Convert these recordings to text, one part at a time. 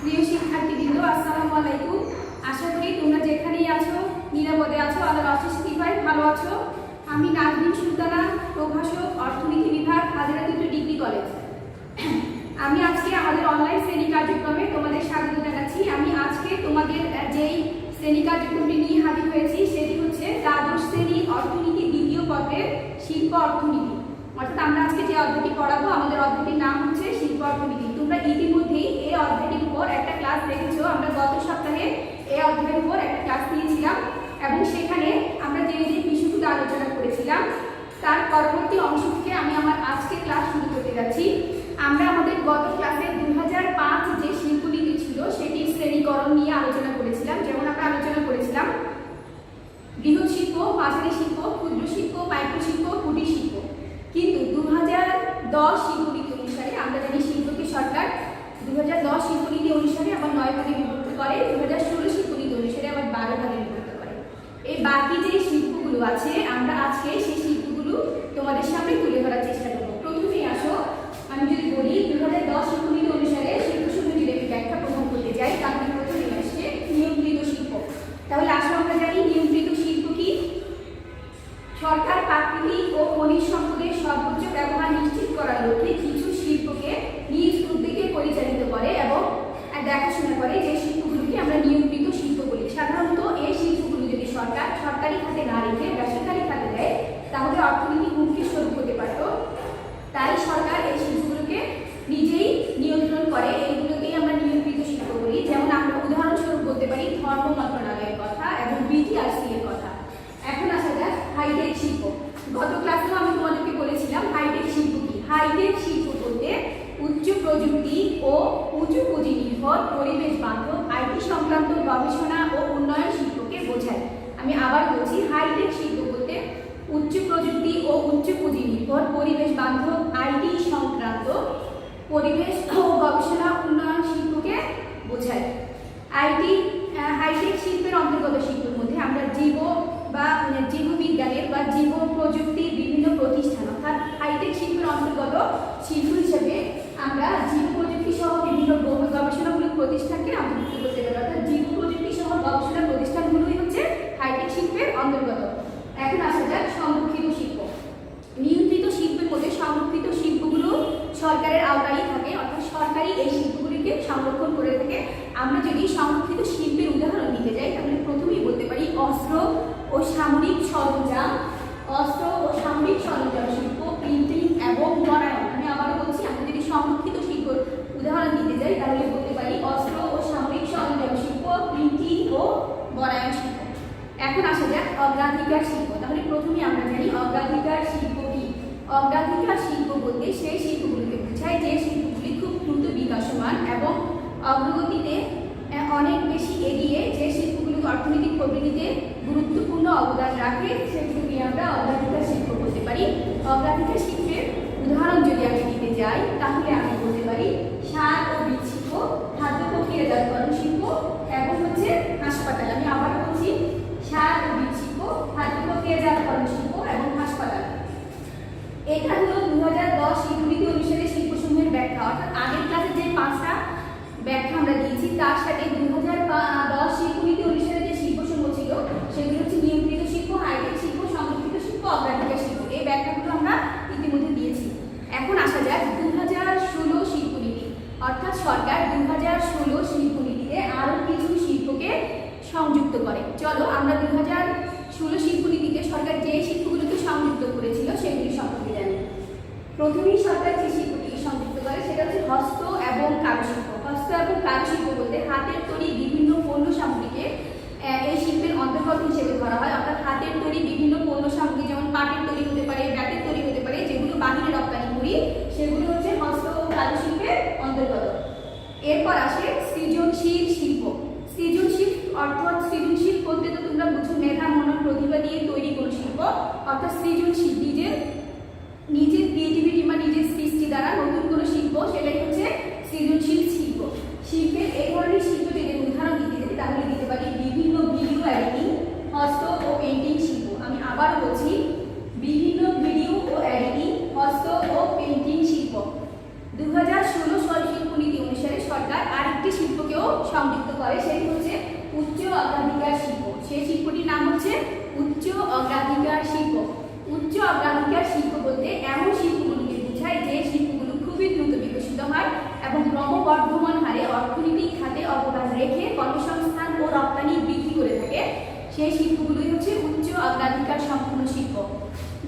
প্রিয় শিক্ষার্থীবৃন্দ, আসসালামু আলাইকুম। আশা করি তোমরা যেখানেই আছো নিরাপদে আছো, আল্লাহর অশেষ কৃপায় ভালো আছো। আমি নাজনীন সুলতানা, প্রভাষক, অর্থনীতি বিভাগ, হাজারাদুল ডিগ্রি কলেজ। আমি আজকে আমাদের অনলাইন শ্রেণী কার্যক্রমে তোমাদের স্বাগত জানাচ্ছি। আমি আজকে তোমাদের যেই শ্রেণী কার্যক্রমটি নিয়ে হাজির হয়েছি সেটি হচ্ছে দ্বাদশ শ্রেণী অর্থনীতি দ্বিতীয় পত্রের শিল্প অর্থনীতি। অর্থাৎ আমরা আজকে যে অধ্যায়টি পড়াবো, আমাদের অধ্যায়টির নাম হচ্ছে শিল্প অর্থনীতি। তোমরা ইতিমধ্যেই এই অধ্যায়টির উপর একটা ক্লাস দেখেছো। আমরা গত সপ্তাহে এই অধ্যায়ের উপর একটা ক্লাস নিয়েছিলাম এবং সেখানে আমরা যে যে বিষয়গুলো আলোচনা করেছিলাম তার পরবর্তী অংশ থেকে আমি আমার আজকে ক্লাস শুরু করতে যাচ্ছি। আমরা আমাদের গত ক্লাসে 2005 যে শিল্পনীতি ছিল সেটির শ্রেণীকরণ নিয়ে আলোচনা করেছিলাম। যেমন আমরা আলোচনা করেছিলাম বৃহৎ শিল্প, মাঝারি শিল্প, ক্ষুদ্র শিল্প, মাইক্রো শিল্প, কুটির শিল্প। কিন্তু 2010 শিল্পনীতি অনুসারে আমরা জানি শিল্পকে সরকার 2010 শিল্পনীতি অনুসারে আবার 9 ভাগে বিভক্ত করে, 2016 শিল্পনীতি অনুসারে আবার 12 ভাগে বিভক্ত করে। এই বাকি যে শিল্পগুলো আছে আমরা আজকে সেই শিল্পগুলো তোমাদের সামনে তুলে ধরার চেষ্টা করব। প্রথমেই আসো, আমি যদি বলি 2010 শিল্পনীতি অনুসারে শিল্পসমূহের যদি ব্যাখ্যা প্রদান করতে যাই তাহলে প্রথমে আসছে নিয়ন্ত্রিত শিল্প। তাহলে আসো আমরা জানি নিয়ন্ত্রিত শিল্প কি? সরকার প্রাকৃতিক ও খনিজ সম্পদের সর্বোচ্চ ব্যবহার নিশ্চিত করার লক্ষ্যে কিছু শিল্পকে নিজ উদ্যোগে পরিচালিত করে এবং দেখাশোনা করে, যে শিল্পগুলোকে আমরা নিয়ন্ত্রিত শিল্প বলি। সাধারণত এই শিল্পগুলো যদি সরকার সরকারি খাতে না রেখে বেসরকারি খাতে দেয় তাহলে অর্থনীতি হুমকির স্বরূপ হতে পারত। তাই সরকার এই শিল্পগুলোকে নিজেই নিয়ন্ত্রণ করে, এইগুলোকেই আমরা নিয়ন্ত্রিত শিল্প বলি। যেমন আমরা উদাহরণস্বরূপ বলতে পারি ধর্ম মন্ত্রণালয়ের কথা এবং বিটিআরসি এর কথা। এখন আসা যাক হাইটেক শিল্প। গত ক্লাসেও আমি তোমাদেরকে বলেছিলাম হাইটেক শিল্প কি। হাইটেক শিল্প বলতে উচ্চ প্রযুক্তি ও উঁচু পুঁজি নির্ভর পরিবেশ বান্ধব আইটি সংক্রান্ত গবেষণা ও উন্নয়ন শিল্পকে বোঝায়। আমি আবার বলছি, হাইটেক শিল্প বলতে উচ্চ প্রযুক্তি ও উচ্চ পুঁজি নির্ভর পরিবেশ বান্ধব আইটি সংক্রান্ত পরিবেশ ও গবেষণা উন্নয়ন শিল্পকে বোঝায়। হাইটেক শিল্পের অন্তর্গত শিল্পের মধ্যে আমরা জীববিজ্ঞানের বা জীব প্রযুক্তির বিভিন্ন প্রতিষ্ঠান, অর্থাৎ হাইটেক শিল্পের অন্তর্গত শিল্প হিসেবে আমরা জীব প্রযুক্তি সহ বিভিন্ন গবেষণামূলক প্রতিষ্ঠানকে অন্তর্ভুক্ত করতে পারি। অর্থাৎ জীব প্রযুক্তি সহ গবেষণা প্রতিষ্ঠানগুলোই হচ্ছে হাইটেক শিল্পের অন্তর্গত। এখন আসা যাক সংরক্ষিত শিল্প। নিয়ন্ত্রিত শিল্পের মধ্যে সংরক্ষিত শিল্পগুলো সরকারের আওতায় থাকে, অর্থাৎ সরকারি এই শিল্পগুলিকে সংরক্ষণ করে থাকে। আমরা যদি সংরক্ষিত শিল্পের উদাহরণ নিতে যাই তাহলে প্রথমেই বলতে পারি অস্ত্র ও সামরিক সরঞ্জাম শিল্প, প্রিন্টিং এবং বনায়ন। আমি আবারও বলছি, আমরা যদি সংরক্ষিত শিল্পের উদাহরণ নিতে যাই তাহলে বলতে পারি অস্ত্র ও সামরিক সরঞ্জাম শিল্প, প্রিন্টিং ও বনায়ন শিল্প। এখন আসা যাক অগ্রাধিকার শিল্প। তাহলে প্রথমে আমরা জানি অগ্রাধিকার শিল্প কি। অগ্রাধিকার শিল্প বলতে সেই শিল্পগুলিকে বোঝায় যে শিল্পগুলি খুব দ্রুত বিকাশমান এবং অগ্রগতিতে অনেক বেশি এগিয়ে, যে শিল্পগুলি অর্থনৈতিক প্রবৃদ্ধিতে গুরুত্বপূর্ণ অবদান রাখে, সেগুলোকে আমরা অগ্রাধিকার শিল্প বলতে পারি। অগ্রাধিকার শিল্পের উদাহরণ যদি আমি দিতে যাই তাহলে আমি বলতে পারি সার ও বীজ শিল্প, খাদ্য প্রক্রিয়াজাতকরণ শিল্প এবং হচ্ছে হাসপাতাল। আমি আবার বলছি, সার ও বীজ শিল্প, খাদ্য প্রক্রিয়াজাতকরণ শিল্প এবং হাসপাতাল। এটা হলো 2010 শিল্পনীতি অনুসারে শিল্পসমূহের ব্যাখ্যা। অর্থাৎ আগের ক্লাসে যে 5টা ব্যাখ্যা আমরা দিয়েছি তার সাথে 2010 শিল্পনীতি অনুসারে যে শিল্পসমূহ ছিল সেগুলো হচ্ছে নিয়ন্ত্রিত শিল্প, হাইটেক শিল্প, সংরক্ষিত শিল্প, অগ্রাধিকার শিল্প। এই ব্যাখ্যাগুলো আমরা ইতিমধ্যে দিয়েছি। এখন আসা যাক 2016 শিল্পনীতি। অর্থাৎ সরকার 2016 শিল্পনীতিতে আরও কিছু শিল্পকে সংযুক্ত করে। চলো আমরা 2016 শিল্পনীতিতে সরকার যে শিল্পগুলোকে সংযুক্ত করেছিল সেগুলি সম্পর্কে জানি। প্রথমেই সরকার যে শিল্পটিকে সংযুক্ত করে সেটা হচ্ছে হস্ত এবং কারুশিল্প। হস্ত এবং কারুশিল্প বলতে হাতের তৈরি বিভিন্ন পণ্য সামগ্রীকে এই শিল্পের অন্তর্গত হিসেবে ধরা হয়। অর্থাৎ হাতের তৈরি বিভিন্ন পণ্য সামগ্রী, যেমন পাটের তৈরি হতে পারে, ব্যাটের তৈরি হতে পারে, যেগুলো বাহিরে রপ্তানি করি সেগুলো হচ্ছে হস্ত ও কারুশিল্পের অন্তর্গত। এরপর আসে সৃজনশীল শিল্প। সৃজনশীল অর্থাৎ সৃজনশীল বলতে তো তোমরা বুঝো মেধা, মনন, প্রতিভা দিয়ে তৈরি কোনো শিল্প। অর্থাৎ সৃজনশীল নিজের ক্রিয়েটিভিটি বা নিজের সৃষ্টি দ্বারা নতুন কোনো শিল্প, সেটাই হচ্ছে সৃজনশীল শিল্প। শিল্পের এই ধরনের শিল্প যদি উদাহরণ দিতে যাই তাহলে দিতে পারি বিভিন্ন ভিডিও এডিটিং, হস্ত ও পেন্টিং শিল্প। আমি আবার বলছি, বিভিন্ন ভিডিও ও এডিটিং, হস্ত ও পেন্টিং শিল্প। 2016 শিল্পনীতি অনুসারে সরকার আরেকটি শিল্পকেও সেই শিল্পটির নাম হচ্ছে উচ্চ অগ্রাধিকার শিল্প। উচ্চ অগ্রাধিকার শিল্প বলতে এমন শিল্পগুলোকে বোঝায় যে শিল্পগুলো খুবই দ্রুত বিকশিত হয় এবং ক্রমবর্ধমান হারে অর্থনৈতিক খাতে অবদান রেখে কর্মসংস্থান ও রপ্তানি বৃদ্ধি করে থাকে। সেই শিল্পগুলোই হচ্ছে উচ্চ অগ্রাধিকার সম্পন্ন শিল্প।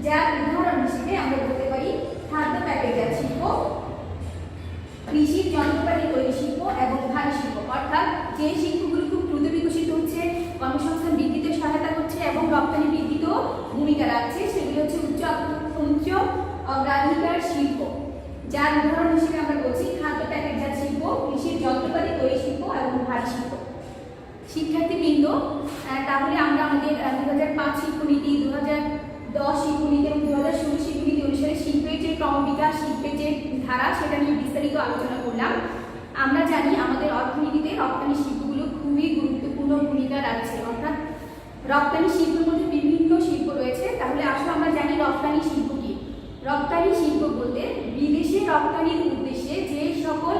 যার উদাহরণ হিসেবে আমরা বলতে পারি খাদ্য প্যাকেটজাত শিল্প, কৃষির যন্ত্রপাতি তৈরি শিল্প এবং ভারী শিল্প। অর্থাৎ যে শিল্পগুলো খুব দ্রুত বিকশিত হচ্ছে, কর্মসংস্থান বৃদ্ধিতে সহায়তা করছে এবং রপ্তানি বৃদ্ধিতেও ভূমিকা রাখছে, সেগুলো হচ্ছে উচ্চ অগ্রাধিকার শিল্প। যার উদাহরণ হিসেবে আমরা বলছি খাদ্য প্যাকেটজাত শিল্প, কৃষির যন্ত্রপাতি তৈরি শিল্প এবং ভারী শিল্প। শিক্ষার্থীবৃন্দ, তাহলে আমরা আমাদের 2005 শিল্পনীতি, 2010 শিল্পনীতি এবং 2016 শিল্পনীতি অনুসারে শিল্পের যে ক্রমবিকাশ, শিল্পের যে ধারা, সেটা নিয়ে বিস্তারিত আলোচনা করলাম। আমরা জানি আমাদের অর্থনীতিতে রপ্তানি শিল্পগুলো খুবই গুরুত্বপূর্ণ ভূমিকা রাখছে। অর্থাৎ রপ্তানি শিল্পের মধ্যে বিভিন্ন শিল্প রয়েছে। তাহলে আসলে আমরা জানি রপ্তানি শিল্প কি। রপ্তানি শিল্প বলতে বিদেশে রপ্তানির উদ্দেশ্যে যে সকল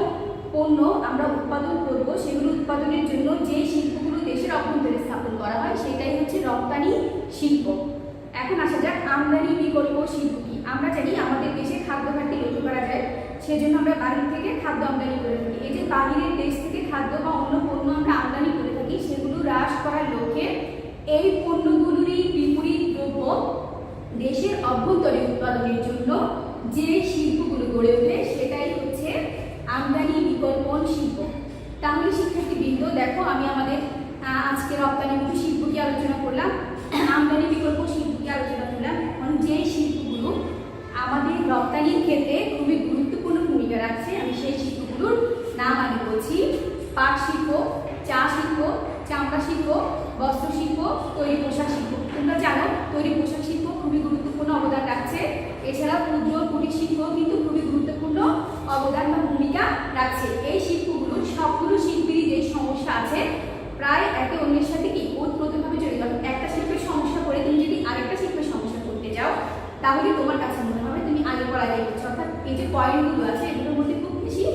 পণ্য আমরা উৎপাদন করব, সেগুলো উৎপাদনের জন্য যে শিল্পগুলো দেশের অভ্যন্তরে স্থাপন করা হয়, সেটাই হচ্ছে রপ্তানি শিল্প। এখন আসা যাক আমদানি বিকল্প শিল্প কি। আমরা জানি আমাদের দেশে খাদ্য ঘাটতি লক্ষ্য করা যায়, সেজন্য আমরা বাহির থেকে খাদ্য আমদানি করে থাকি। এই যে বাহিরের দেশ থেকে খাদ্য বা অন্য পণ্য আমরা আমদানি করে থাকি, সেগুলো হ্রাস করার লক্ষ্যে এই পণ্যগুলোরই বিপরীত দ্রব্য দেশের অভ্যন্তরে উৎপাদনের জন্য যে শিল্পগুলো গড়ে ওঠে, সেটাই হচ্ছে আমদানি বিকল্পন শিল্প। তাহলে শিক্ষার্থীবৃন্দ দেখো, আমি আমাদের আজকে রপ্তানিমুখী শিল্প কি আলোচনা করলাম, আমদানি বিকল্প শিল্প কি আলোচনা করলাম। এখন যে শিল্পগুলো আমাদের রপ্তানির ক্ষেত্রে খুবই গুরুত্বপূর্ণ ভূমিকা রাখছে, আমি সেই শিল্পগুলোর নাম আমি বলছি। পাট শিল্প, চা শিল্প, চামড়া শিল্প, বস্ত্র শিল্প, তৈরি পোশাক শিল্প। তোমরা জানো তৈরি পোশাক শিল্প খুবই গুরুত্বপূর্ণ অবদান রাখছে। এছাড়া ক্ষুদ্র কুটির শিল্প কিন্তু খুবই গুরুত্বপূর্ণ অবদান বা ভূমিকা রাখছে। এই শিল্পগুলো সবগুলো শিল্পেরই যে সমস্যা আছে, প্রায় একে অন্যের সাথে কি ওতপ্রোতভাবে জড়িত। একটা শিল্পের সমস্যা করে তুমি যদি আরেকটা শিল্পের সমস্যা করতে যাও, তাহলে তোমার কাছে মনে হবে তুমি আগে পড়ালেই করছো। অর্থাৎ এই যে পয়েন্টগুলো আছে, এগুলোর মধ্যে খুব বেশি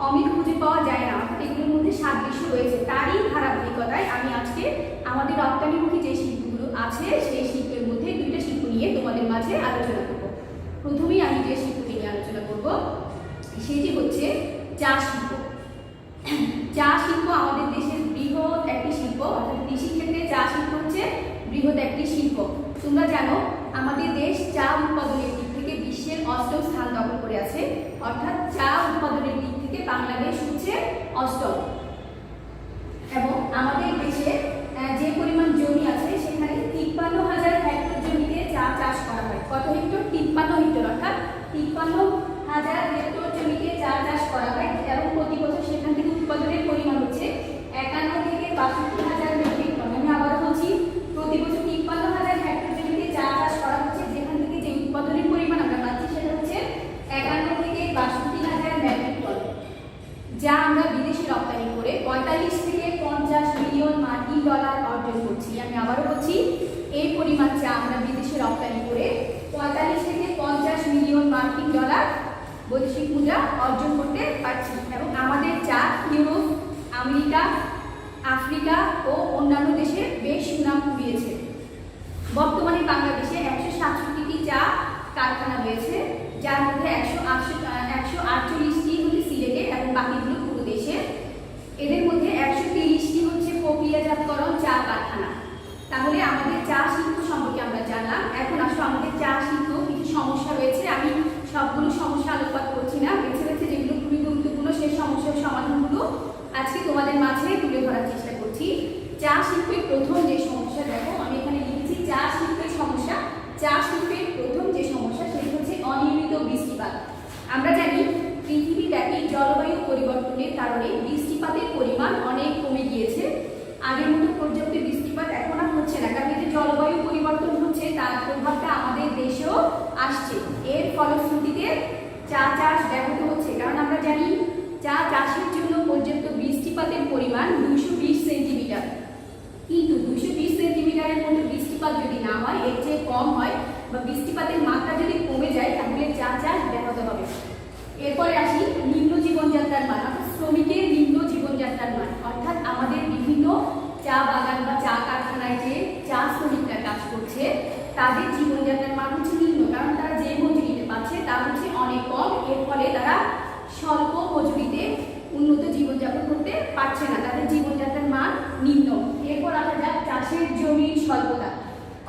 অমিল খুঁজে পাওয়া যায় না। অর্থাৎ এগুলোর মধ্যে সাদৃশ্য রয়েছে। তারই ধারাবাহিকতায় আমি আজকে আমাদের রপ্তানিমুখী যে শিল্পগুলো আছে, সেই শিল্পের মধ্যে দুইটা শিল্প নিয়ে তোমাদের মাঝে আলোচনা করব। প্রথমেই আমি যে শিল্পটি নিয়ে আলোচনা করব, সেটি হচ্ছে চা শিল্প। চা শিল্প আমাদের দেশের বৃহৎ একটি শিল্প। অর্থাৎ কৃষি ক্ষেত্রে চা শিল্প হচ্ছে বৃহৎ একটি শিল্প। তোমরা জানো আমাদের দেশ চা উৎপাদনের দিক থেকে বিশ্বের 8ম স্থান দখল করে আছে। অর্থাৎ চা উৎপাদনের দিক থেকে বাংলাদেশ হচ্ছে 8ম। এবং আমাদের দেশে যে পরিমাণ জমি আছে, সেখানে 53,000 হেক্টর জমিতে চা চাষ করা হয়। কত হেক্টর? 53 হেক্টর। অর্থাৎ 53,000 হেক্টর জমিতে চা চাষ করা হয় এবং প্রতি বছর সেখান থেকে উৎপাদনের পরিমাণ হচ্ছে 51 থেকে 62,000 মেট্রিক টন। আমি আবার বলছি, প্রতি বছর 53,000 হেক্টর জমিতে চা চাষ করা হচ্ছে, যেখান থেকে যে উৎপাদনের পরিমাণ আমরা পাচ্ছি সেটা হচ্ছে 51 থেকে 62,000 মেট্রিক টন, যা আমরা বিদেশে রপ্তানি করে 45 থেকে 50 মিলিয়ন মার্কিন ডলার অর্জন করছি। আমি আবারও বলছি, এই পরিমাণ চা আমরা বিদেশে রপ্তানি করে 45 থেকে 50 মিলিয়ন মার্কিন ডলার বৈদেশিক মুদ্রা অর্জন করতে পারছি। এবং আমাদের চা ইউরোপ, আমেরিকা, আফ্রিকা ও অন্যান্য দেশে বেশ সুনাম কুড়িয়েছে। বর্তমানে বাংলাদেশে 167টি চা কারখানা রয়েছে, যার মধ্যে 148টি হচ্ছে সিলেটে এবং বাকিগুলো পুরো দেশে। এদের মধ্যে 130টি হচ্ছে প্রক্রিয়াজাতকরণ চা কারখানা। তাহলে আমাদের চা শিল্প সম্পর্কে আমরা জানলাম। এখন আসলে আমাদের চা শিল্প কিছু সমস্যা রয়েছে। আমি সবগুলো সমস্যা আলোকপাত করছি না, বেছে বেছে যেগুলো খুবই গুরুত্বপূর্ণ সেই সমস্যার সমাধানগুলো আজকে তোমাদের মাঝে তুলে ধরার চেষ্টা করছি। চা শিল্পের প্রথম যে সমস্যা, দেখো আমি এখানে লিখেছি চা শিল্পের সমস্যা। চা শিল্পের প্রথম যে সমস্যা, সেটি হচ্ছে অনিয়মিত বৃষ্টিপাত। আমরা জানি পৃথিবীব্যাপী জলবায়ু পরিবর্তনের কারণে বৃষ্টিপাতের পরিমাণ অনেক কমে গিয়েছে। আগের মতো পর্যাপ্ত বৃষ্টিপাত এখন আর হচ্ছে না, কারণ যে জলবায়ু পরিবর্তন হচ্ছে তার প্রভাবটা আমাদের দেশেও আসছে। এর ফলশ্রুতিতে চা চাষ ব্যাহত হচ্ছে, কারণ আমরা জানি চা চাষের জন্য পর্যাপ্ত বৃষ্টিপাতের পরিমাণ 220 সেন্টিমিটার। কিন্তু 220 সেন্টিমিটারের মতো বৃষ্টিপাত যদি না হয়, এর চেয়ে কম হয় বা বৃষ্টিপাতের মাত্রা যদি কমে যায়, তাহলে চা চাষ ব্যাহত হবে। এরপরে আসি নিম্ন জীবনযাত্রার মান, অর্থাৎ শ্রমিকের নিম্ন জীবনযাত্রার মান। অর্থাৎ আমাদের বিভিন্ন চা বাগান বা চা কারখানায় যে উন্নত জীবনযাপন করতে পারছে না, তাদের জীবনযাত্রার মান নিম্ন। এরপর আসা যাক চাষের জমির স্বল্পতা,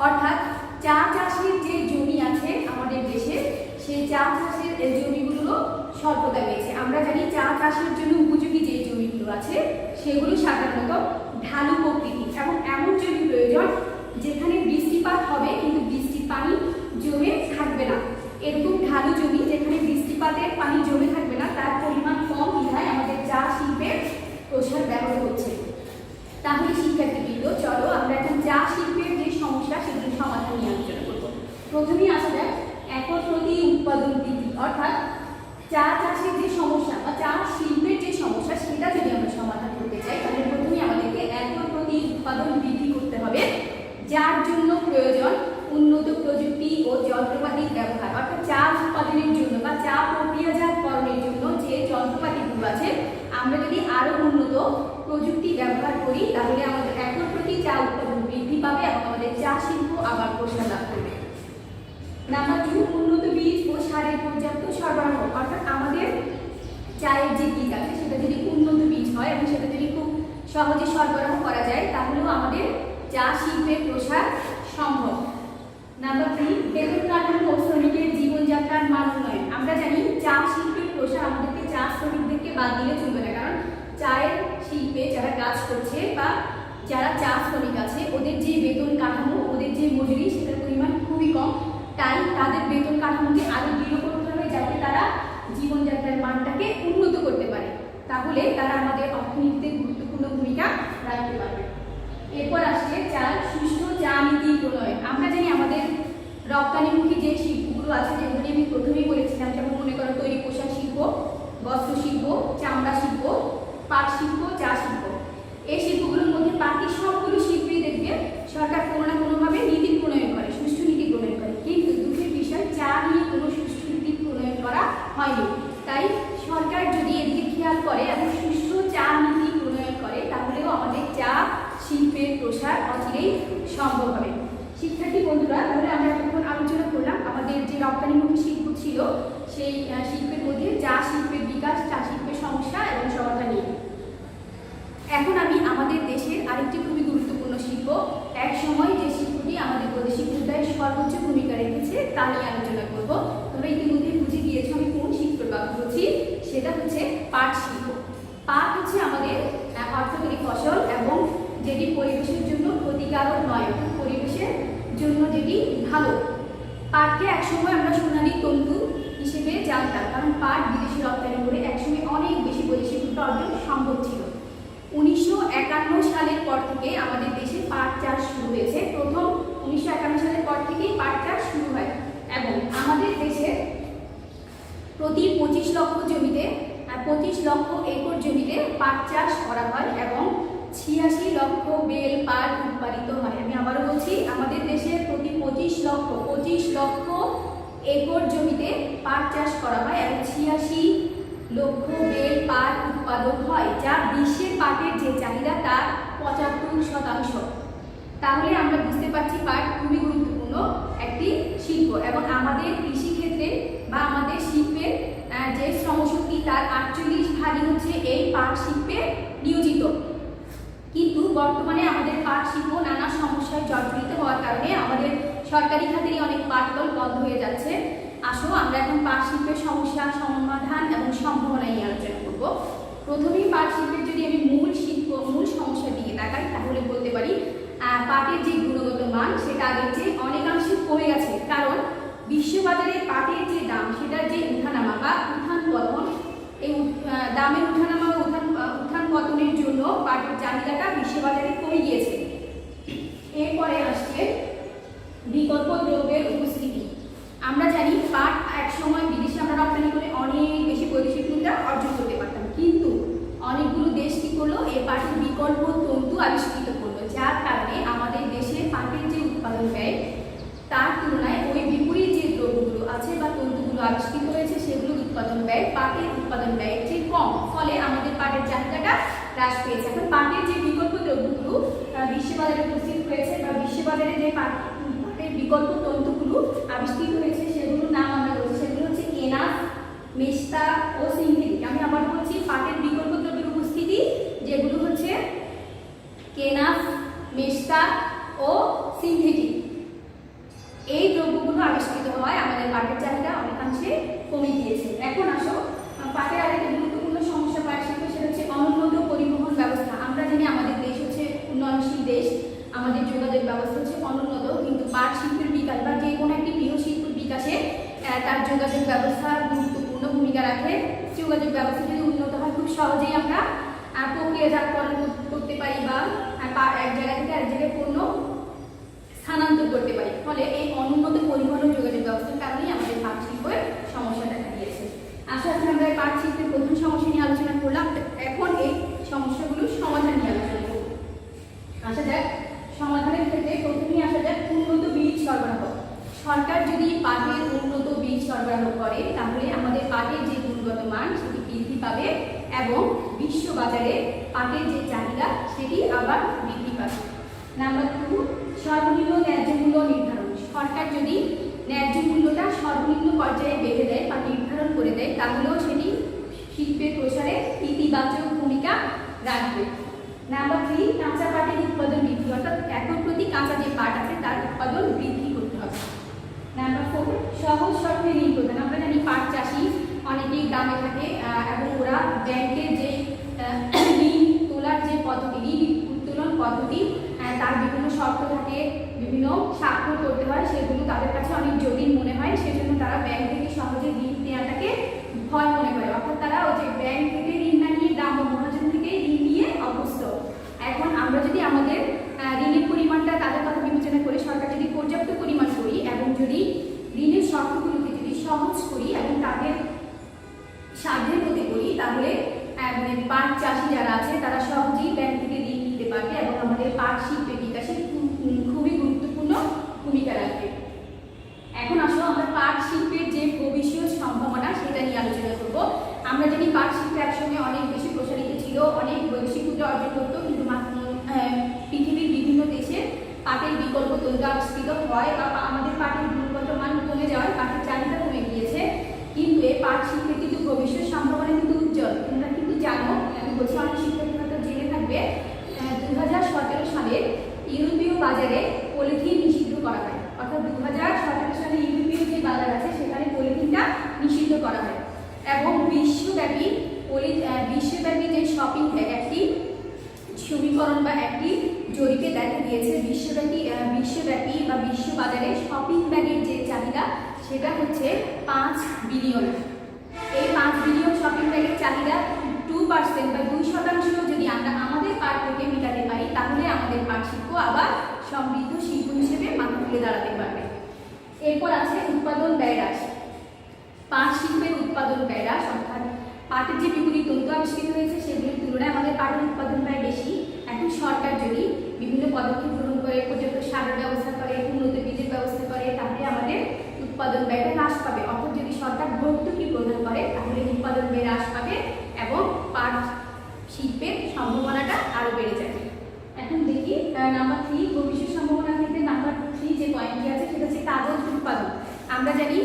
অর্থাৎ চা চাষের যে জমি আছে আমাদের দেশে, সেই চা চাষের জমিগুলো স্বল্পতা রয়েছে। আমরা জানি চা চাষের জন্য উপযোগী যে জমিগুলো আছে সেগুলো সাধারণত ঢালু প্রকৃতি এবং এমন জমি প্রয়োজন যেখানে বৃষ্টিপাত হবে কিন্তু বৃষ্টির পানি জমে থাকবে না। এরকম ঢালু জমি যেখানে বৃষ্টিপাতের পানি জমে থাকবে না, তার পরিমাণ কম বিধায় আমাদের চা শিল্পের প্রসার ব্যাহত হচ্ছে। তাহলে শিক্ষার্থীবৃন্দ, চলো আমরা এখন চা শিল্পের যে সমস্যা সেগুলো সমাধান নিয়ে আলোচনা করব। প্রথমেই আসা যাক একর প্রতি উৎপাদন বৃদ্ধি, অর্থাৎ চা চাষের যে সমস্যা বা চা শিল্পের যে সমস্যা সেটা যদি আমরা সমাধান করতে চাই, তাহলে প্রথমে আমাদেরকে একর প্রতি উৎপাদন বৃদ্ধি করতে হবে, যার জন্য প্রয়োজন উন্নত প্রযুক্তি ও যন্ত্রপাতির ব্যবহার। অর্থাৎ চা উৎপাদনের জন্য বা চা প্রক্রিয়াজাতকরণের জন্য যে যন্ত্রপাতিগুলো আছে, আমরা যদি আরো উন্নত প্রযুক্তি ব্যবহার করি তাহলে আমাদের একর প্রতি চা উৎপাদন বৃদ্ধি পাবে এবং আমাদের চা শিল্প আবার প্রসার লাভ করবে। নাম্বার 2, উন্নত বীজ ও সারের পর্যাপ্ত সরবরাহ, অর্থাৎ আমাদের চায়ের যে বীজ আছে সেটা যদি উন্নত বীজ হয় এবং সেটা যদি খুব সহজে সরবরাহ করা যায় তাহলেও আমাদের চা শিল্পের প্রসার সম্ভব। নাম্বার 3, বেতন কাঠামো ও শ্রমিকের জীবনযাত্রার মান উন্নয়ন। আমরা জানি চা শিল্পের প্রসার আমাদেরকে চা শ্রমিকদেরকে বাদ দিলে চলবে না, কারণ চায়ের শিল্পে যারা কাজ করছে বা যারা চা শ্রমিক আছে ওদের যে বেতন কাঠামো, ওদের যে মজুরি সেটার পরিমাণ খুবই কম। তাই তাদের বেতন কাঠামোকে আরো দৃঢ় করতে হবে যাতে তারা জীবনযাত্রার মানটাকে উন্নত করতে পারে, তাহলে তারা আমাদের অর্থনীতিতে গুরুত্বপূর্ণ ভূমিকা রাখতে পারবে। এরপর আসছে চার, সুষ্ঠু চা নীতি প্রণয়ন। আমরা জানি আমাদের রপ্তানিমুখী যে শিল্পগুলো আছে যেগুলো আমি প্রথমেই বলেছিলাম, যেমন মনে করো তৈরি পোশাক শিল্প, বস্ত্র শিল্প, চামড়া শিল্প, পাট শিল্প, চা শিল্প। এই শিল্পগুলোর মধ্যে বাকি সবগুলো শিল্পই দেখবে সরকার কোনো না কোনোভাবে নীতি প্রণয়ন করে, সুষ্ঠু নীতি প্রণয়ন করে, কিন্তু দুঃখের বিষয় চা নিয়ে কোনো সুষ্ঠু নীতি প্রণয়ন করা হয়নি। তাই সরকার যদি এদিকে খেয়াল করে এবং সুষ্ঠু চা নীতি প্রণয়ন করে তাহলেও আমাদের চা শিল্পের প্রসার অচিরেই সম্ভব হবে। শিক্ষার্থী বন্ধুরা, তাহলে আমরা এখন আলোচনা করলাম আমাদের যে রপ্তানিমুখী শিল্প ছিল সেই শিল্পের মধ্যে চা শিল্পের বিকাশ, চা শিল্পের সমস্যা এবং সমাধান নিয়ে। এখন আমি আমাদের দেশের আরেকটি খুবই গুরুত্বপূর্ণ শিল্প, এক সময় যে শিল্পটি আমাদের বৈদেশিক মুদ্রায় সর্বোচ্চ ভূমিকা রেখেছে তা নিয়ে আলোচনা করব। তোমরা ইতিমধ্যে বুঝে গিয়েছো আমি কোন শিল্পের কথা বলছি, সেটা হচ্ছে পাট শিল্প। পাট হচ্ছে আমাদের অর্থকরী ফসল এবং যেটি পরিবেশের জন্য ক্ষতিকারক নয়, পরিবেশের জন্য যেটি ভালো। পাটকে একসময় আমরা সোনালী তন্তু হিসেবে জানতাম, কারণ পাট বিদেশি রপ্তানি করে একসময় অনেক বেশি বৈদেশিক মুদ্রা অর্জন সম্ভব ছিল। 1951 সালের পর থেকে আমাদের দেশে পাট চাষ শুরু হয়েছে। প্রথম 1951 সালের পর থেকেই পাট চাষ শুরু হয় এবং আমাদের দেশে প্রতি 25 লক্ষ জমিতে 25 লক্ষ একর জমিতে পাট চাষ করা হয় এবং 86 লক্ষ বেল পাট উৎপাদিত হয়। আমি আবারও বলছি, আমাদের দেশে প্রতি 25 লক্ষ একর জমিতে পাট চাষ করা হয় এবং 86 লক্ষ বেল পাট উৎপাদন হয়, যা বিশ্বের পাটের যে চাহিদা তার 75%। তাহলে আমরা বুঝতে পারছি পাট খুবই গুরুত্বপূর্ণ একটি শিল্প এবং আমাদের কৃষিক্ষেত্রে বা আমাদের শিল্পের যে শ্রমশক্তি তার 48% হচ্ছে এই পাট শিল্পে নিয়োজিত। কিন্তু বর্তমানে আমাদের পাট শিল্প নানা সমস্যায় জর্জরিত হওয়ার কারণে আমাদের সরকারি খাতেরই অনেক পাট কল বন্ধ হয়ে যাচ্ছে। আসো আমরা এখন পাট শিল্পের সমস্যা, সমাধান এবং সম্ভাবনা নিয়ে আলোচনা করব। প্রথমেই পাট শিল্পের যদি আমি মূল সমস্যার দিকে তাকাই তাহলে বলতে পারি পাটের যে গুণগত মান সেটা আগের চেয়ে অনেকাংশে কমে গেছে, কারণ বিশ্ববাজারে পাটের যে দাম সেটার যে উঠানামা বা উত্থান পতন, এই দামের উঠানামা বা উত্থান পতনের জন্য পাটের চাহিদাটা বিশ্ববাজারে কমে গিয়েছে। এরপরে আসছে বিকল্প দ্রব্যের উপস্থিতি। আমরা জানি পাট এক সময় বিদেশে আমরা রপ্তানি করে অনেক বেশি বৈদেশিক মুদ্রা অর্জন করতে পারতাম, কিন্তু অনেকগুলো দেশ কি করলো, এই পাটের বিকল্প তন্তু আবিষ্কৃত করলো, যার কারণে আমাদের দেশে পাটের যে উৎপাদন ব্যয় তার তুলনায় ওই বিপরীত যে দ্রব্যগুলো আছে বা তন্তুগুলো আবিষ্কৃত হয়েছে সেগুলোর উৎপাদন ব্যয় পাটের উৎপাদন ব্যয়ের চেয়ে কম, ফলে আমাদের পাটের চাহিদাটা হ্রাস পেয়েছে। এখন পাটের যে বিকল্প দ্রব্যগুলো বিশ্ববাজারে উপস্থিত হয়েছে বা বিশ্ববাজারে যে পাটের বিকল্প তন্তুগুলো আবিষ্কৃত হয়েছে সেগুলোর নাম আমরা বলছি, সেগুলো হচ্ছে এনাফ, মেস্তা ও সিনথেটিক। আমি আবার বলছি, পাটের বিকল্প সহজেই আমরা প্রক্রিয়াজাতকরণ করতে পারি বা এক জায়গা থেকে আরেক জায়গায় পণ্য স্থানান্তর করতে পারি। ফলে এই অনুন্নত পরিবহন ও যোগাযোগ ব্যবস্থার কারণেই আমাদের পাট শিল্পের সমস্যা দেখা দিয়েছে। আশা করি আমরা পাট শিল্পের প্রথম সমস্যা নিয়ে আলোচনা করলাম। এখন এই সমস্যাগুলোর সমাধান নিয়ে আলোচনা করব। আসা যাক সমাধানের ক্ষেত্রে প্রথমেই আসা যাক উন্নত বীজ সরবরাহ। সরকার যদি পাটের উন্নত বীজ সরবরাহ করে তাহলে আমাদের পাটের যে গুণগত মান সেটি বৃদ্ধি পাবে এবং বিশ্ব বাজারে পাটের যে চাহিদা সেটি আবার বৃদ্ধি পাবে। নাম্বার 2, সর্বনিম্ন ন্যায্য মূল্য নির্ধারণ। সরকার যদি ন্যায্য মূল্যটা সর্বনিম্ন পর্যায়ে বেঁধে দেয় বা নির্ধারণ করে দেয় তাহলেও সেটি শিল্পের প্রসারে ইতিবাচক ভূমিকা রাখবে। নাম্বার 3, কাঁচা পাটের উৎপাদন বৃদ্ধি, অর্থাৎ একর প্রতি কাঁচা যে পাট আছে তার উৎপাদন বৃদ্ধি করতে হবে। নাম্বার 4, সহজ শর্তে ঋণ প্রদান। আমরা জানি পাট চাষি অনেকেই গ্রামে থাকে এবং ওরা ব্যাংকের যে ঋণ তোলার যে পদ্ধতি, ঋণ উত্তোলন পদ্ধতি, তার বিভিন্ন শর্ত থাকে, বিভিন্ন স্বাক্ষর করতে হয়, সেগুলো তাদের কাছে অনেক জটিল মনে হয়। সেজন্য তারা ব্যাংক থেকে সহজে ঋণ নেওয়াটাকে ভয় মনে করে, অর্থাৎ তারা ওই যে ব্যাংক থেকে ঋণ না নিয়ে গ্রাম্য মহাজন থেকে ঋণ নিয়ে অভ্যস্ত। এখন আমরা যদি আমাদের ঋণের পরিমাণটা তাদের কথা বিবেচনা করে সরকার যদি পর্যাপ্ত পরিমাণ করি এবং যদি ঋণের শর্তগুলোকে যদি সহজ করি এবং তাদের সাধ্যের মধ্যে করি তাহলে পাট চাষি যারা আছে তারা সহজেই ব্যাংক থেকে ঋণ নিতে পারবে এবং আমাদের পাট শিল্পের বিকাশে খুবই গুরুত্বপূর্ণ ভূমিকা রাখবে। এখন আসো আমরা পাট শিল্পের যে ভবিষ্যৎ সম্ভাবনা সেটা নিয়ে আলোচনা করব। আমরা জানি পাট শিল্প একসময় অনেক বেশি প্রসারিত ছিল, অনেক বৈদেশিক মুদ্রা অর্জন করতো, কিন্তু পৃথিবীর বিভিন্ন দেশে পাটের বিকল্প তৈরি আবিষ্কৃত হয় বা আমাদের পাটের গুণগত মান কমে যাওয়ায় পাটের চাহিদা কমে গিয়েছে। কিন্তু এই পাট শিল্পের কিন্তু ভবিষ্যৎ সম্ভাবনা কিন্তু উজ্জ্বল। তোমরা কিন্তু জানো, আমি বলছি অনেক শিক্ষার্থী হয়তো জেনে থাকবে, 2017 সালে ইউরোপীয় বাজারে পলিথিন নিষিদ্ধ করা হয়, অর্থাৎ 2017 সালে ইউরোপীয় যে বাজার আছে সেখানে পলিথিনটা নিষিদ্ধ করা হয় এবং বিশ্বব্যাপী যে শপিং ব্যাগ একটি সমীকরণ বা একটি জরিপে দেখা গিয়েছে বিশ্বব্যাপী বা বিশ্ব বাজারে শপিং ব্যাগের যে চাহিদা সেটা হচ্ছে 5 বিলিয়ন। এই 5 বিলিয়ন শপিং ব্যাগের চাহিদা 2% বা 2% যদি আমরা আমাদের পাট থেকে মেটাতে পারি তাহলে আমাদের পাট শিল্প আবার সমৃদ্ধ শিল্প হিসেবে মাথা তুলে দাঁড়াতে পারবে। এরপর আছে উৎপাদন ব্যয় হ্রাস। পাট শিল্পের উৎপাদন ব্যয় হ্রাস, অর্থাৎ পাটের যে বিপরীত তন্তু আবিষ্কৃত হয়েছে সেগুলির তুলনায় আমাদের পাটের উৎপাদন ব্যয় বেশি। এখন সরকার যদি বিভিন্ন পদক্ষেপ গ্রহণ করে, পর্যাপ্ত সারের ব্যবস্থা করে, উন্নত বীজের ব্যবস্থা করে তাহলে আমাদের উৎপাদন ব্যয়টা হ্রাস পাবে। অর্থাৎ যদি সরকার ভর্তুকি প্রদান করে তাহলে উৎপাদন ব্যয় হ্রাস পাবে এবং পাট শিল্পের সম্ভাবনাটা আরও বেড়ে যাবে। এখন দেখি নাম্বার 3, ভবিষ্যৎ সম্ভাবনার ক্ষেত্রে নাম্বার 3 যে পয়েন্টটি আছে সেটা হচ্ছে কাগজ উৎপাদন। আমরা জানি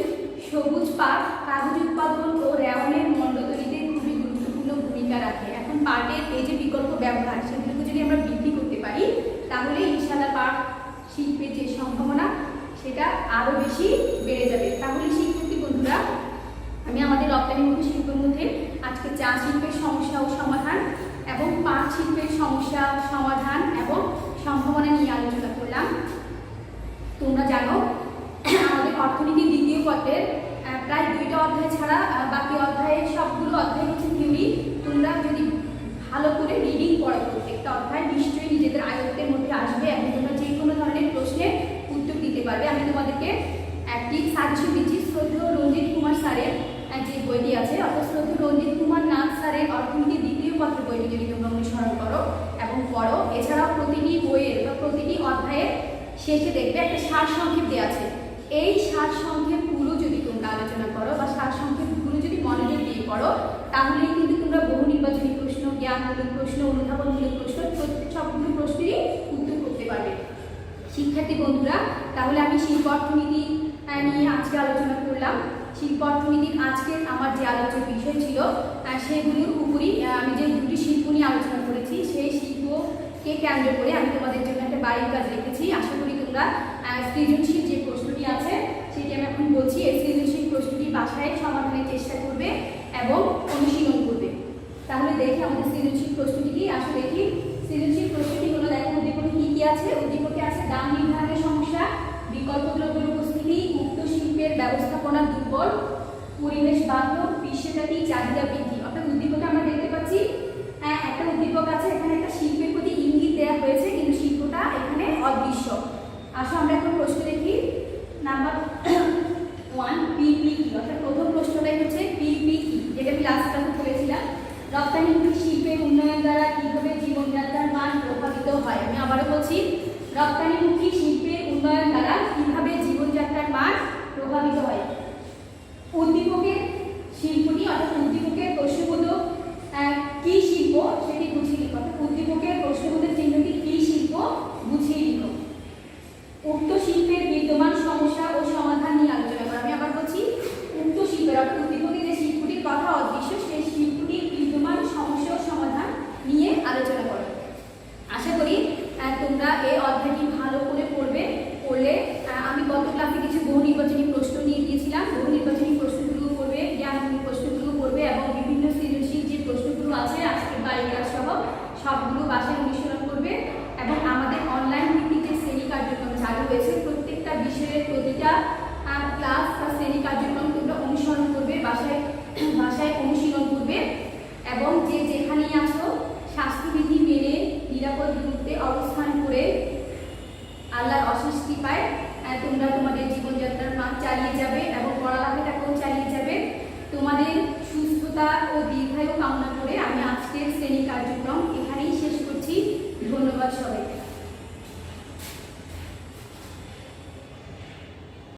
সবুজ পাট কাগজ উৎপাদন ও রেওয়ানের মণ্ড তৈরিতে খুবই গুরুত্বপূর্ণ ভূমিকা রাখে। এখন পাটের এই যে বিকল্প ব্যবহার সেগুলোকে যদি আমরা বৃদ্ধি করতে পারি তাহলে ইনশাআল্লাহ পাট শিল্পের যে সম্ভাবনা সেটা আরও বেশি বেড়ে যাবে। তাহলে শিক্ষার্থী বন্ধুরা, আমি আমাদের রপ্তানিমুখী শিল্পের মধ্যে আজকে চা শিল্পের সমস্যা ও সমাধান এবং পাট শিল্পের সমস্যা সমাধান এবং সম্ভাবনা নিয়ে আলোচনা করলাম। তোমরা জানো আমাদের অর্থনীতির দ্বিতীয় পত্রের প্রায় 2টা অধ্যায় ছাড়া বাকি অধ্যায়ের সবগুলো অধ্যায় হচ্ছে থিওরি। তোমরা যদি ভালো করে রিডিং পড়ো প্রত্যেকটা অধ্যায় নিশ্চয়ই নিজেদের আয়ত্তের মধ্যে আসবে এবং তোমরা যে কোনো ধরনের প্রশ্নের উত্তর দিতে পারবে। আমি তোমাদেরকে একটি সাজেশন দিচ্ছি, শ্রদ্ধেয় রঞ্জিত কুমার স্যারের যে বইটি আছে, অর্থাৎ শ্রদ্ধেয় রঞ্জিত কুমার নাথ স্যারের অর্থনীতির দ্বিতীয় পত্রের বইটি যদি তোমরা অনুসরণ করো এবং পড়ো, এছাড়াও প্রতিটি বইয়ের বা প্রতিটি অধ্যায়ের শেষে দেখবে একটা সারসংক্ষেপ দেওয়া আছে। এই সারসংক্ষেপগুলো যদি তোমরা আলোচনা করো বা সারসংক্ষেপগুলো যদি মনোযোগ দিয়ে পড়ো তাহলেই কিন্তু তোমরা বহু নির্বাচনী প্রশ্ন, জ্ঞানমূলক প্রশ্ন, অনুধাবনমূলক প্রশ্ন সবগুলো প্রশ্নেরই উত্তর করতে পারবে। শিক্ষার্থী বন্ধুরা, তাহলে আমি শিল্প অর্থনীতি নিয়ে আজকে আলোচনা করলাম। শিল্প অর্থনীতির আজকের আমার যে আলোচ্য বিষয় ছিল সেগুলোর উপরই আমি যে 2টি শিল্প নিয়ে আলোচনা করেছি সেই শিল্পকে কেন্দ্র করে আমি তোমাদের জন্য একটা বাড়ির কাজ রেখেছি। আশা করি তোমরা সৃজনশীল যে প্রশ্নটি আছে সেটি আমি এখন বলছি, এই সৃজনশীল প্রশ্নটি বাসায় সমাধানের চেষ্টা করবে এবং অনুশীলন করবে। তাহলে দেখি আমাদের সৃজনশীল প্রশ্নটি কি। আসলে দেখি সৃজনশীল প্রশ্নটি হলো, দেখো উদ্দীপকে কি আছে। উদ্দীপকে আছে দাম নির্ধারণের সমস্যা, বিকল্প দ্রব্যের উপস্থিতি, মুক্ত শিল্পের ব্যবস্থাপনা দুর্বল, পরিবেশ বান্ধব, বিশ্বব্যাপী চাহিদা বৃদ্ধি। অর্থাৎ উদ্দীপকে আমরা দেখতে পাচ্ছি প্রভাবিত হয়। আমি আবারও বলছি, রপ্তানিমুখী শিল্পের উন্নয়ন দ্বারা কিভাবে জীবনযাত্রার মান প্রভাবিত হয়। উদ্দীপকের শিল্পটি অর্থাৎ উদ্দীপকের প্রশ্নবোধক কি শিল্প সেটি বুঝিয়ে লিখো। উদ্দীপকের প্রশ্নবোধক চিহ্নটি কি শিল্প বুঝিয়ে লিখো। উক্ত শিল্পের বিদ্যমান সমস্যা ও সমাধান নিয়ে আলোচনা করো। আমি আবার বলছি, উক্ত শিল্পের অর্থাৎ উদ্দীপকে যে শিল্পটির কথা অদৃশ্য সেই শিল্পটির বিদ্যমান সমস্যা ও সমাধান নিয়ে আলোচনা করো। আশা করি তোমরা এই অধ্যায়টি ভালো করে পড়লে আমি গত ক্লাসে কিছু বহু নির্বাচনী প্রশ্ন নিয়ে দিয়েছিলাম। বহু নির্বাচনী প্রশ্নগুলো পড়বে, জ্ঞানমূলক প্রশ্নগুলো পড়বে এবং বিভিন্ন সৃজনশীল যে প্রশ্নগুলো আছে আজকের বাড়িটা সহ সবগুলো বাসায় অনুশীলন করবে এবং আমাদের অনলাইন ভিত্তিক যে শ্রেণী কার্যক্রম চালু হয়েছে প্রত্যেকটা বিষয়ের প্রতিটা ক্লাস বা শ্রেণী কার্যক্রম তোমরা অনুসরণ করবে, বাসায় অনুশীলন করবে এবং যে যেখানেই আছো স্বাস্থ্যবিধি মেনে নিরাপদ দূরত্বে অবস্থান করে আল্লাহর অশেষ কৃপায় তোমরা তোমাদের জীবনযাত্রার মান চালিয়ে যাবে এবং পড়ালেখাটাকেও চালিয়ে যাবে। তোমাদের সুস্থতা ও দীর্ঘায়ু কামনা করে আমি আজকের শ্রেণী কার্যক্রম এখানেই শেষ করছি। ধন্যবাদ সবাই।